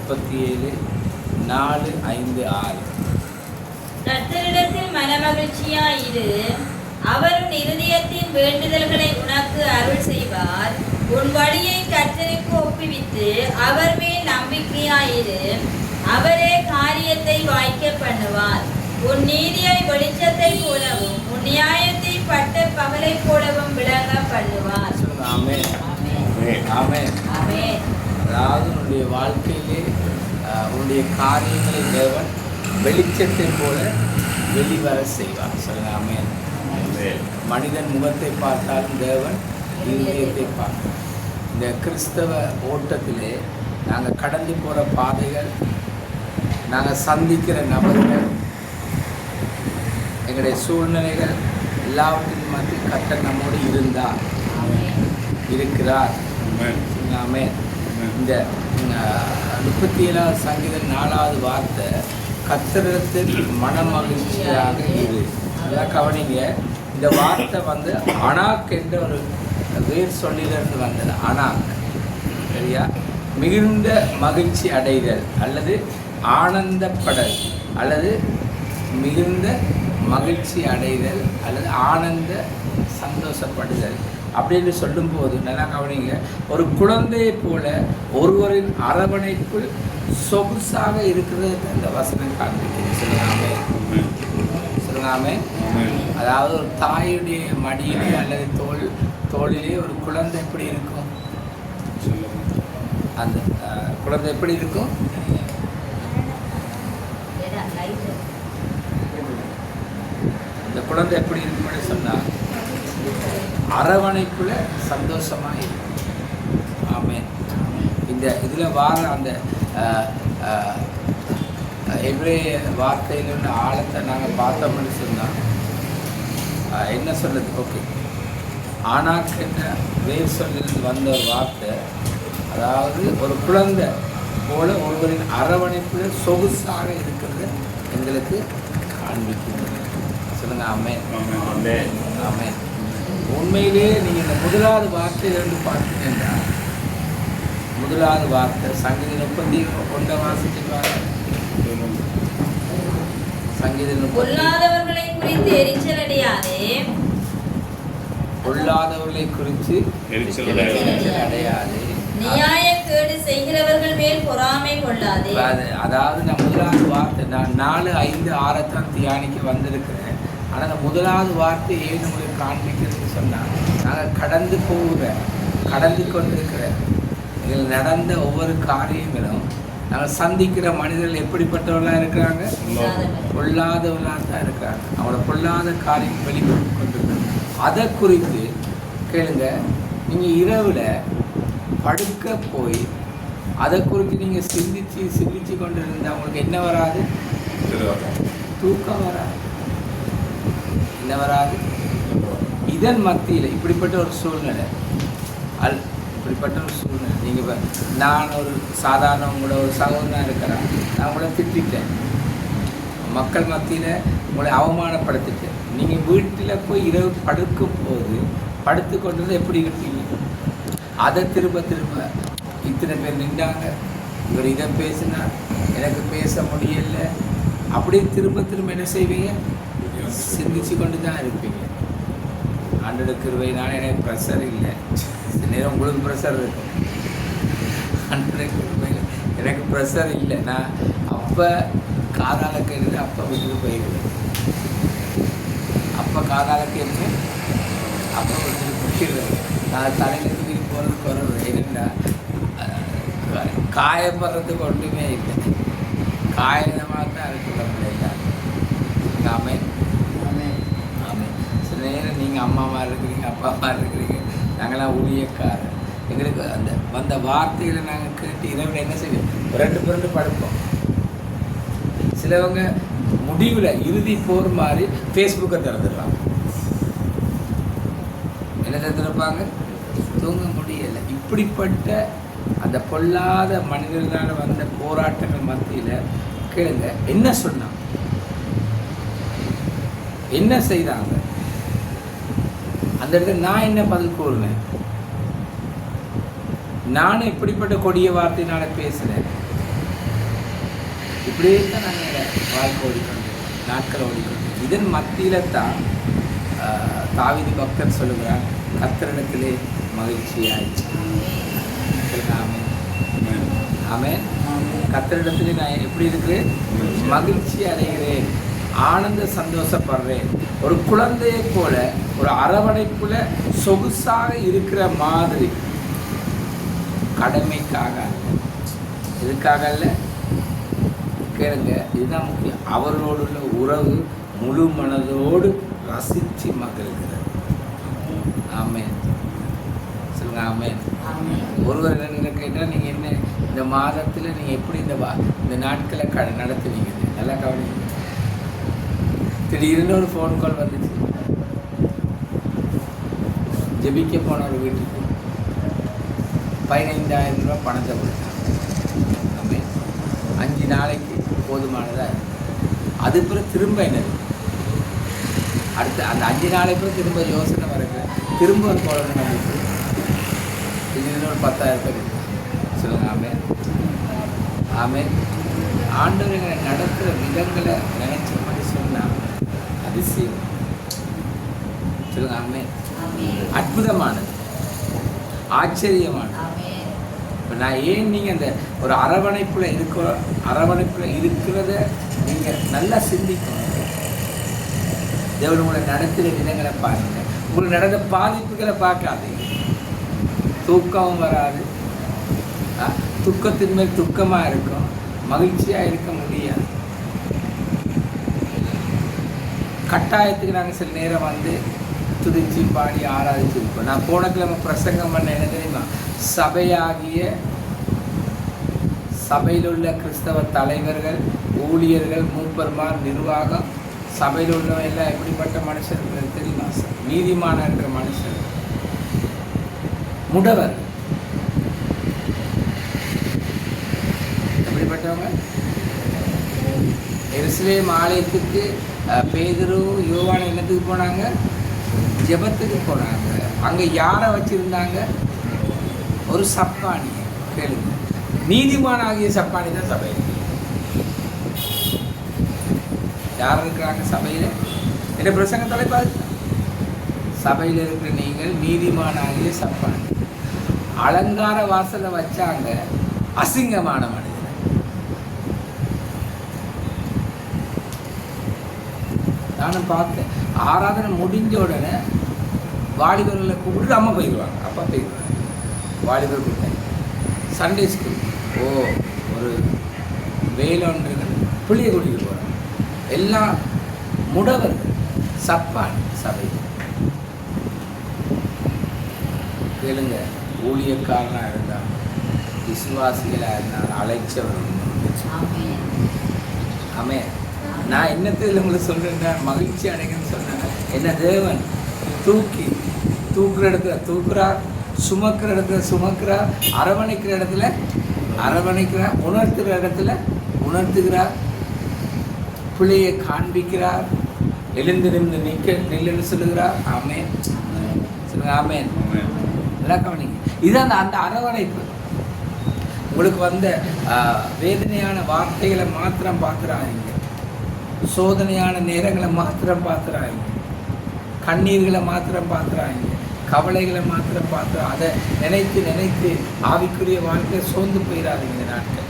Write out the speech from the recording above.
37 4, 5, 6. கர்த்தரிடத்தில் மனமகிழ்ச்சியாயிரு, அவர் உன் இருதயத்தின் வேண்டுதல்களை உனக்கு அருள் செய்வார். உன் வழியை கர்த்தருக்கு ஒப்புவித்து அவர் மேல் நம்பிக்கையாயிரு, அவரே காரியத்தை வாய்க்க பண்ணுவார். உன் நீதியை வெளிச்சத்தை போலவும் உன் நியாயத்தை பட்ட பகலை போலவும் விளங்க பண்ணுவார். ஆமென். ஆமென். ஆமென். அதாவது உன்னுடைய வாழ்க்கையிலே உன்னுடைய காரியங்களை தேவன் வெளிச்சத்தை போல வெளிவர செய்வார். சொல்லுங்க ஆமென். மனிதன் முகத்தை பார்த்தாலும் தேவன் இருதயத்தை பார்த்தார். இந்த கிறிஸ்தவ ஓட்டத்திலே நாங்கள் கடந்து போகிற பாதைகள், நாங்கள் சந்திக்கிற நபர்கள், எங்களுடைய சூழ்நிலைகள் எல்லாவற்றின் மத்தியில் கர்த்தர் நம்மோடு இருந்தார், இருக்கிறார். ஆமென். இந்த 37வது சங்கீதம் 4வது வார்த்தை, கர்த்தரிடத்தில் மனமகிழ்ச்சியாக இரு. அதான் கவனிங்க, இந்த வார்த்தை வந்து அனாக் என்ற ஒரு வேர் சொல்லிலிருந்து வந்தது. அனாக், சரியா? மிகுந்த மகிழ்ச்சி அடைதல் அல்லது ஆனந்தப்படல் அல்லது மிகுந்த மகிழ்ச்சி அடைதல் அல்லது ஆனந்த சந்தோஷப்படுதல் அப்படின்னு சொல்லும்போது நல்லா கவனிங்க, ஒரு குழந்தையை போல ஒருவரின் அரவணைக்குள் சொகுசாக இருக்கிறது அந்த வசனம் காண்பிக்கிறது. சொல்லலாமே சொல்லலாமே. அதாவது ஒரு தாயுடைய மடியிலே அல்லது தோளிலே ஒரு குழந்தை எப்படி இருக்கும்? அந்த குழந்தை எப்படி இருக்கும்? இந்த குழந்தை எப்படி இருக்கும்னு சொன்னால் அரவணைக்குள்ள சந்தோஷமாக இருக்கும். ஆமென். இந்த இதில் வார அந்த எபிரேய வார்த்தையில் உள்ள ஆழத்தை நாங்கள் பார்த்தோம்னு சொன்னால் என்ன சொல்லுது? ஓகே, ஆனாக் என்ற வேர் சொல்லிருந்து வந்த ஒரு வார்த்தை, அதாவது ஒரு குழந்தை போல ஒருவரின் அரவணைப்புல சொகுசாக இருக்கிறது எங்களுக்கு காண்பிக்கிறது. சொல்லுங்க ஆமென். ஆமென். உண்மையிலே நீங்கள் இந்த முதலாவது வார்த்தையிலிருந்து பார்த்தீங்கன்னா, முதலாவது வார்த்தை சங்கீதம் 31 வாசிச்சுப்பாங்க. சங்கீதம் பொல்லாதவர்களை குறித்து எரிச்சல் அடையாதே, பொல்லாதவர்களை குறித்து எரிச்சல் அடையாதே, நியாயக்கேடு செய்கிறவர்கள் மேல் பொறாமை கொள்ளாதே. அதாவது நான் முதலாவது வார்த்தை நான் 4, 5, 6 தான் தியானிக்க வந்திருக்கிறேன். ஆனால் அந்த முதலாவது வார்த்தை ஏன் உங்களுக்கு காண்பிக்கிறதுன்னு சொன்னால், நாங்கள் கடந்து கொண்டிருக்கிற இதில் நடந்த ஒவ்வொரு காரியங்களும் நாங்கள் சந்திக்கிற மனிதர்கள் எப்படிப்பட்டவர்களாக இருக்கிறாங்க? பொல்லாதவர்களாக தான் இருக்கிறாங்க. அவங்களோட பொல்லாத காரியம் வெளிப்பட்டு கொண்டிருக்கிறாங்க. அதை குறித்து கேளுங்க. நீங்கள் இரவில் படுக்க போய் அதை குறித்து நீங்கள் சிந்திச்சு கொண்டு இருந்தால் அவங்களுக்கு என்ன வராது? தூக்கம் வராது. என்ன வராது? இதன் மத்தியில் இப்படிப்பட்ட ஒரு சூழ்நிலை, நீங்கள் இப்போ நான் ஒரு சாதாரண உங்களோட ஒரு சகோதரனாக இருக்கிறேன், நான் உங்களை திட்டேன், மக்கள் மத்தியில் உங்களை அவமானப்படுத்திட்டேன். நீங்கள் வீட்டில் போய் இரவு படுக்கும் போது படுத்து கொண்டு எப்படி இருப்பீங்க? அதை திரும்ப இத்தனை பேர் நின்றாங்க, இவர் இதை பேசினார், எனக்கு பேச முடியலை, அப்படியே திரும்ப என்ன செய்வீங்க? சிந்திச்சு கொண்டு தான் இருப்பீங்க. ஆண்டோட கிருபையினால எனக்கு ப்ரெஷர் இல்லை. நேரம் உங்களுக்கு ப்ரெஷர் இருக்கும். ஆண்டோட கிருபையில் எனக்கு ப்ரெஷர் இல்லை. நான் அப்போ காதால கேட்டு அப்போ விட்டுட்டு போயிடுவேன். அப்போ காதால கேட்டு அப்போ விட்டுட்டு போயிடுவேன். நான் தலையில் தூக்கி போகிறது குறவு. ஏன்னா காயப்படுறதுக்கு ஒன்றுமே இல்லை. காயமாக தான் இருக்கிற முடியல. ஆமென். ஆமென். சில நேரம் நீங்கள் அம்மாவாக இருக்கிறீங்க, அப்பாவாக இருக்கிறீங்க, நாங்களாம் ஊழியக்காரர். எங்களுக்கு அந்த வந்த வார்த்தைகளை நாங்கள் கேட்டு இரவில் என்ன செய்வோம்? புரண்டு படுப்போம். சிலவங்க முடிவில் இறுதி போர் மாதிரி ஃபேஸ்புக்கை திறந்துடுறாங்க. என்ன திறந்துருப்பாங்க? தூங்க முடியலை. இப்படிப்பட்ட அந்த பொல்லாத மனிதர்களால் வந்த போராட்டங்கள் மத்தியில் கேளுங்க, என்ன சொன்னாங்க, என்ன செய்தாங்க? அந்த இடத்துல நான் என்ன பதில் கூறுனேன்? நானும் இப்படிப்பட்ட கொடிய வார்த்தையினால பேசுகிறேன். இப்படியே தான் நாங்கள் வாழ்க்கை ஓடிக்கொண்டு நாட்கள் ஓடிக்கொண்டு இதன் மத்தியில் தான் தாவீது பக்தர் சொல்லுகிறார், கர்த்தரிடத்திலே மகிழ்ச்சியாயிடுச்சு. ஆமென். கர்த்தரிடத்திலே நான் எப்படி இருக்கிறேன்? மகிழ்ச்சி அடைகிறேன், ஆனந்த சந்தோஷப்படுறேன். ஒரு குழந்தையை போல ஒரு அரவணைப்புல சொகுசாக இருக்கிற மாதிரி, கடமைக்காக இதுக்காக அல்ல. கேளுங்க, இதுதான் முக்கியம். அவர்களோடு உள்ள உறவு முழு மனதோடு ரசித்து மகிழ்கிறது. ஆமென். சொல்லுங்க ஆமென். ஒருவர் என்ன கேட்டால், நீங்கள் என்ன இந்த மாதத்தில் நீங்கள் எப்படி இந்த நாட்களை நடத்துவீங்க? நல்லா கவனிங்க. திடீர்னு ஒரு ஃபோன் கால் வந்துச்சு. ஜெபிக்க போன ஒரு வீட்டுக்கு 15,000 ரூபா பணத்தை கொடுத்தாங்க. ஆமென். 5 நாளைக்கு போதுமானதாக. அது பிறகு திரும்ப என்னது அடுத்து அந்த 5 நாளைக்கு பிறகு திரும்ப யோசனை வருது, திரும்ப ஒரு குழந்தை வந்துச்சு. திடீர்னு ஒரு 10,000 பேர் சொல்லுங்க. ஆமென். ஆமென். ஆண்டவர்களை நடத்துகிற விதங்களை நினைச்ச மாதிரி சொன்னால் அதிசயம். சொல்லுங்க ஆமென். அற்புதமானது, ஆச்சரியமானது. இப்போ நான் ஏன் நீங்கள் அந்த ஒரு அரவணைப்பில் இருக்கிறத நீங்கள் நல்லா சிந்திக்கணும். தேவன் உங்களை நடத்துகிற விதங்களை பாருங்கள். உங்களுக்கு நடந்த பாதிப்புகளை பார்க்காதீங்க. தூக்கமும் வராது, துக்கத்தின் மேல் துக்கமாக இருக்கும், மகிழ்ச்சியாக இருக்க முடியாது. கட்டாயத்துக்கு நாங்கள் சில நேரம் வந்து துதிச்சு பாடி ஆராதிச்சிருப்போம். நான் போன கிழமை பிரசங்கம் பண்ண என்ன தெரியுமா? சபையில் உள்ள கிறிஸ்தவ தலைவர்கள், ஊழியர்கள், மூப்பர்மார், நிர்வாகம், சபையில் உள்ள எல்லாம் எப்படிப்பட்ட மனுஷர்கள் தெரியுமா? நீதிமான இருக்கிற மனுஷர், முடவர், எப்படிப்பட்டவங்க? எருசலேம் ஆலயத்துக்கு பேதுரு யோவான் என்னத்துக்கு போனாங்க? ஜெபத்துக்கு போனாங்க. அங்கே யாரை வச்சுருந்தாங்க? ஒரு சப்பானி. கேளுங்க, நீதிமான் ஆகிய சப்பானி தான் சபையில். யார் இருக்கிறாங்க சபையில்? என்ன பிரசங்க தலைப்பாரு? சபையில் இருக்கிற நீங்கள் நீதிமான் ஆகிய சப்பானி. அலங்கார வாசலை வச்சாங்க அசிங்கமான மனிதன். நானும் பார்த்தேன். ஆராதனை முடிஞ்ச உடனே வாலிபர்களை கூப்பிட்டு அம்மா போயிடுவாங்க, அப்பா போயிடுவாங்க. வாலிபர் கூப்பிட்டேன் சண்டே ஸ்கூல். ஒரு வேலொன்று பிள்ளையை கூட்டிகிட்டு போகிறாங்க. எல்லாம் முடவர்கள், சப்பான் சபை. கேளுங்க, ஊழியக்காரனாக இருந்தால், விசுவாசிகளாக இருந்தால், அழைச்சவர். ஆமே. நான் என்னத்தில் உங்களுக்கு சொல்கிறேன்னா, மகிழ்ச்சி அடைங்கன்னு சொன்னேன். என்ன தேவன் தூக்குற இடத்துல தூக்குறார், சுமக்கிற இடத்துல சுமக்கிறார், அரவணைக்கிற இடத்துல அரவணைக்கிறார், உணர்த்துகிற இடத்துல உணர்த்துகிறார், பிள்ளையை காண்பிக்கிறார், எழுந்து நின்று நில்லுன்னு சொல்லுகிறார். ஆமேன். சொல்லுங்க ஆமேன். நல்லா கவனிங்க. இதுதான் அந்த அரவணைப்பு. உங்களுக்கு வந்த வேதனையான வார்த்தைகளை மாத்திரம் பார்த்துறாங்க, சோதனையான நேரங்களை மாத்திரம் பார்த்துறாங்க, கண்ணீர்களை மாத்திரம் பார்த்துறாங்க, கவலைகளை மாத்திரம் பார்த்து அதை நினைத்து ஆவிக்குரிய வாழ்க்கையை சோர்ந்து போயிடாதீங்க. இந்த நாட்கள்